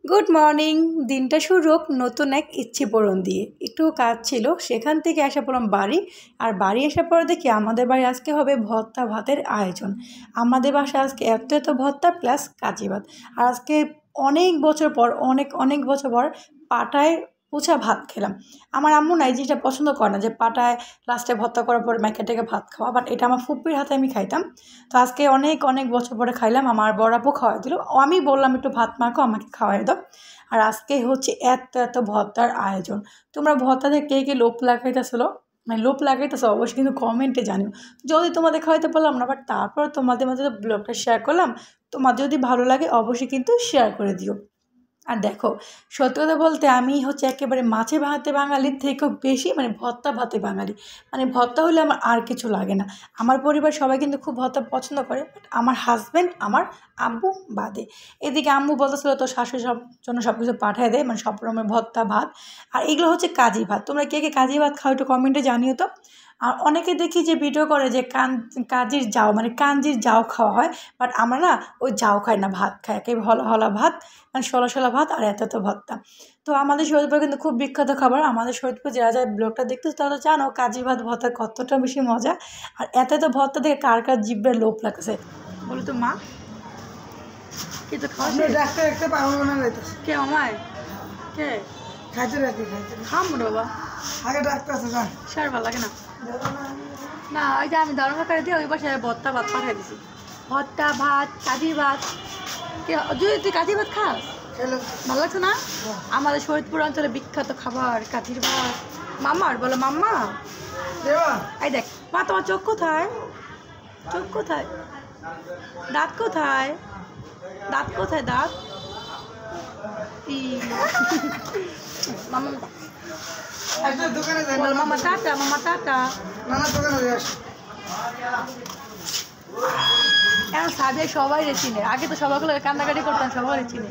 Good morning. দিনটা শুরু হোক নতুন এক ইচ্ছে পূরণ দিয়ে। একটু কাজ ছিল, সেখান থেকে আসা পড়লাম বাড়ি। আর বাড়ি আসার পরে দেখি আমাদের বাড়ি আজকে হবে ভর্তা ভাতের আয়োজন। আমাদের বাসায় আজকে এত এত ভর্তা প্লাস কাজি ভাত। আর আজকে অনেক বছর পর অনেক বছর পর পাটায় পোছা ভাত খেলাম। আমার আম্মু না এই জিনিসটা পছন্দ করে না, যে পাটায় লাস্টে ভর্তা করার পর মেখে টেকে ভাত খাওয়া, বাট এটা আমার ফুপির হাতে আমি খাইতাম। তো আজকে অনেক বছর পরে খাইলাম, আমার বড় আপু খাওয়াই দিল। আমি বললাম একটু ভাত মাখো, আমাকে খাওয়াই দাও। আর আজকে হচ্ছে এত ভর্তার আয়োজন। তোমরা ভর্তাতে কে কে লোভ লাগাইতেছিল, মানে লোভ লাগাইতেছো অবশ্যই কিন্তু কমেন্টে জানিও। যদি তোমাদের খাওয়াইতে পারলাম না, বাট তারপর তোমাদের মধ্যে ব্লগটা শেয়ার করলাম। তোমাদের যদি ভালো লাগে অবশ্যই কিন্তু শেয়ার করে দিও। আর দেখো, সত্যি কথা বলতে আমি হচ্ছে একেবারে মাছে ভাতে বাঙালির থেকেও বেশি মানে ভর্তা ভাতে বাঙালি। মানে ভর্তা হলে আমার আর কিছু লাগে না। আমার পরিবার সবাই কিন্তু খুব ভর্তা পছন্দ করে, বাট আমার হাজব্যান্ড, আমার আব্বু বাদে। এদিকে আম্মু বলতেছিল তো শাশুড়ি সব জন্য সব কিছু পাঠিয়ে দেয়, মানে সব রকমের ভর্তা ভাত। আর এগুলো হচ্ছে কাজি ভাত। তোমরা কে কে কাজি ভাত খাও একটু কমেন্টে জানিও তো। আর অনেকে দেখি যে ভিডিও করে যে কাজির জাউ মানে কাঞ্জির জাউ খাওয়া হয়, বাট আমরা না ওই জাউ খাই না, ভাত খাই, একেবারে হলা ভাত, মানে শলা ভাত আর এত ভর্তা। তো আমাদের শরীরপুর কিন্তু খুব বিখ্যাত খাবার। আমাদের শরীরপুর যারা ভ্লগটা দেখতেছে তারা তো জানো কাজি ভাত ভর্তা কতটা বেশি মজা। আর এত ভর্তা দেখে কার কার জিভের লোভ লাগছে বলো তো মা। কিন্তু কে আমায় কে খাম বাবা, আগে ডাক্তার সার ভালো লাগে না। না ওই যে আমি ধর্ম করে দিয়ে ওই বাসায় ভর্তা ভাত পাঠিয়ে দিছি। ভর্তা ভাত কাজি ভাত। যদি তুই কাজি ভাত খাস ভালো লাগছে না? আমাদের শরীরপুর অঞ্চলে বিখ্যাত খাবার কাঠির ভাত। মাম্মার বলো মাম্মা। এই দেখ মা, তোমার চোখ কোথায়? চোখ কোথায়? দাঁত কোথায়? দাঁত কোথায়? দাঁত মামা টাটা, মামা টাটা। এখন সাবিয়া সবাই চিনে, আগে তো সবাইগুলো কান্নাকাটি করতাম, সবাই চিনে।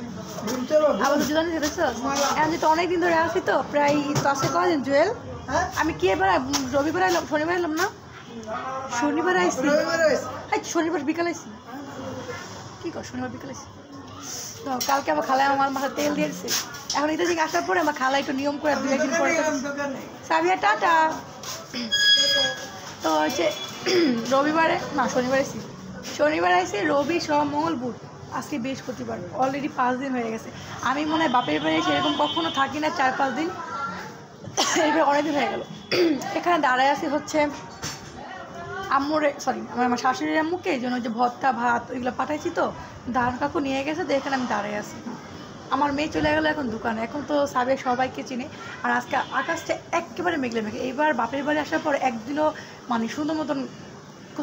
আবার দুজন দেখছো এখন যেহেতু অনেকদিন ধরে আসি, তো প্রায় তো আসে কদিন জুয়েল। আমি কি এবার রবিবার এলাম, শনিবার এলাম না, শনিবার আইসি, শনিবার বিকাল আইসি। কি কর শনিবার বিকাল আইসি? তো কালকে আমার খালায় আমার মাথায় তেল দিয়েছে। এখন এটা থেকে আসার পরে আমার খালা একটু নিয়ম করে 2 একদিন পরে সাবিয়া টাটা। তো হচ্ছে রবিবারে না শনিবার আইসি, শনিবার আইসি, রবি সোম মঙ্গল বুধ, আজকে বৃহস্পতিবার, অলরেডি 5 দিন হয়ে গেছে। আমি মনে হয় বাপের বাড়ি এসে এরকম কখনো থাকি না 4-5 দিন, এইবার অনেকদিন হয়ে গেল। এখানে দাঁড়ায় আছি হচ্ছে আম্মুরে আমার শাশুড়ির আম্মুকে এই জন্য যে ভর্তা ভাত ওইগুলো পাঠাইছি, তো দাঁড় কাকু নিয়ে গেছে, তো এখানে আমি দাঁড়ায় আছি। আমার মেয়ে চলে গেলো এখন দোকানে, এখন তো সাবিয়া সবাইকে চিনে। আর আজকে আকাশটা একেবারে মেঘলে। এইবার বাপের বাড়ি আসার পর একদিনও মানে সুন্দর মতন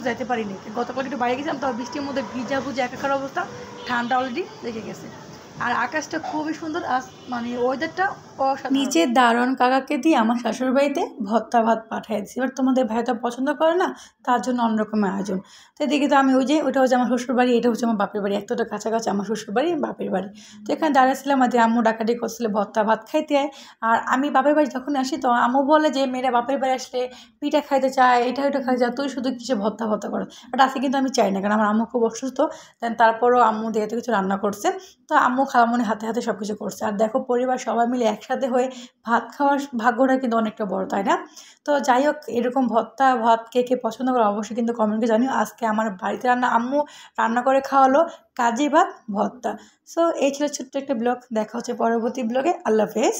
যাইতে পারিনি। গতকাল একটু বাইরে গেছিলাম, তো বৃষ্টির মধ্যে ভিজা একাকার অবস্থা, ঠান্ডা অলরেডি লেগে গেছে। আর আকাশটা খুবই সুন্দর, মানে ওয়েদারটা অসাধারণ। নিচের দারোয়ান কাকাকে দিয়ে আমার শ্বশুর বাড়িতে ভর্তা ভাত পাঠিয়ে দিচ্ছি। এবার তোমাদের ভাইটা পছন্দ করে না, তার জন্য অন্যরকমের আয়োজন। তো এদিকে তো আমি ওই যে ওইটা হচ্ছে আমার শ্বশুর বাড়ি, এটা হচ্ছে আমার বাপের বাড়ি, এতটা কাছাকাছি আমার শ্বশুর বাড়ি বাপের বাড়ি। তো এখানে দাঁড়াচ্ছিলাম, আমাদের আম্মু ডাকাডি করছিল ভর্তা ভাত খাইতে। আর আমি বাপের বাড়ি যখন আসি, তো আম্মু বলে যে মেয়েরা বাপের বাড়ি আসলে পিঠা খাইতে চায়, এটা ওইটা খাইতে চায়, তুই শুধু কিছু ভর্তা করো। বাট আজকে কিন্তু আমি চাই না, কারণ আমার আম্মু খুব অসুস্থ। তারপরও আম্মু দেখে কিছু রান্না করছে, তো আম্মু খালামণি হাতে হাতে সব কিছু করছে। আর দেখো পরিবার সবাই মিলে একসাথে হয়ে ভাত খাওয়ার ভাগ্যটা কিন্তু অনেকটা বড়, তাই না? তো যাই হোক, এরকম ভর্তা ভাত কে কে পছন্দ করে অবশ্যই কিন্তু কমেন্টে জানিও। আজকে আমার বাড়িতে আম্মু রান্না করে খাওয়ালো কাজি ভাত ভর্তা। সো এই ছিল ছোট্ট একটা ব্লগ। দেখা হচ্ছে পরবর্তী ব্লগে। আল্লাহ হাফেজ।